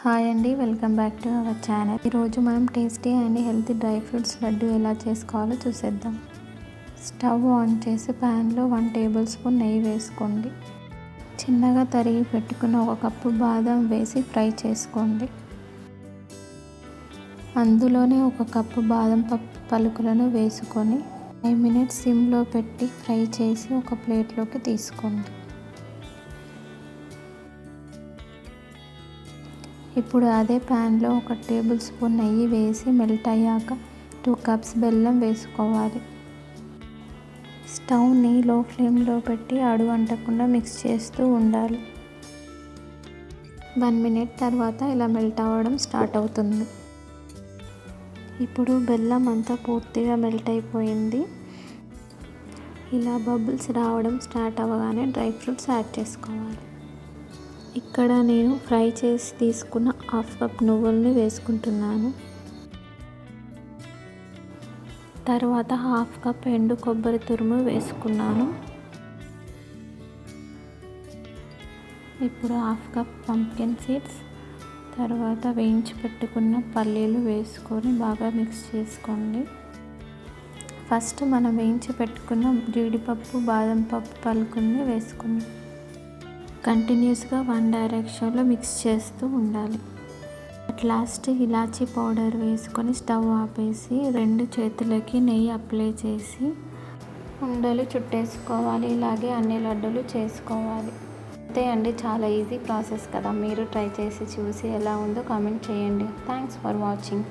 Hi అండి, welcome back to our channel. ఈరోజు మనం tasty and healthy dry fruits laddu ఎలా చేసుకోవాలో చూసేద్దాం. స్టవ్ ఆన్ చేసి ప్యాన్లో 1 టేబుల్ స్పూన్ నెయ్యి వేసుకోండి. చిన్నగా తరిగి పెట్టుకున్న 1 కప్పు బాదం వేసి ఫ్రై చేసుకోండి. అందులోనే 1 కప్పు బాదం పప్పు పలుకులను వేసుకొని 5 మినిట్స్ సిమ్లో పెట్టి ఫ్రై చేసి ఒక ప్లేట్లోకి తీసుకోండి. ఇప్పుడు అదే ప్యాన్లో 1 టేబుల్ స్పూన్ నెయ్యి వేసి మెల్ట్ అయ్యాక 2 కప్స్ బెల్లం వేసుకోవాలి. స్టవ్ని లో ఫ్లేమ్లో పెట్టి అడుగు అంటకుండా మిక్స్ చేస్తూ ఉండాలి. 1 మినిట్ తర్వాత ఇలా మెల్ట్ అవ్వడం స్టార్ట్ అవుతుంది. ఇప్పుడు బెల్లం అంతా పూర్తిగా మెల్ట్ అయిపోయింది. ఇలా బబుల్స్ రావడం స్టార్ట్ అవ్వగానే డ్రై ఫ్రూట్స్ యాడ్ చేసుకోవాలి. ఇక్కడ నేను ఫ్రై చేసి తీసుకున్న 1/2 కప్ నువ్వుల్ని వేసుకుంటున్నాను. తర్వాత 1/2 కప్ ఎండు కొబ్బరి తురుము వేసుకున్నాను. ఇప్పుడు 1/2 కప్ పంప్కిన్ సీడ్స్, తర్వాత వేయించి పెట్టుకున్న పల్లీలు వేసుకొని బాగా మిక్స్ చేసుకోండి. ఫస్ట్ మనం వేయించి పెట్టుకున్న జీడిపప్పు, బాదం పప్పు పలుకుల్ని వేసుకుందాం. కంటిన్యూస్గా 1 డైరెక్షన్లో మిక్స్ చేస్తూ ఉండాలి. అట్ లాస్ట్ ఇలాచీ పౌడర్ వేసుకొని స్టవ్ ఆపేసి 2 చేతులకి నెయ్యి అప్లై చేసి ఉండలు చుట్టేసుకోవాలి. ఇలాగే అన్ని లడ్డూలు చేసుకోవాలి. అంతే అండి, చాలా ఈజీ ప్రాసెస్ కదా. మీరు ట్రై చేసి చూసి ఎలా ఉందో కామెంట్ చేయండి. Thanks for watching.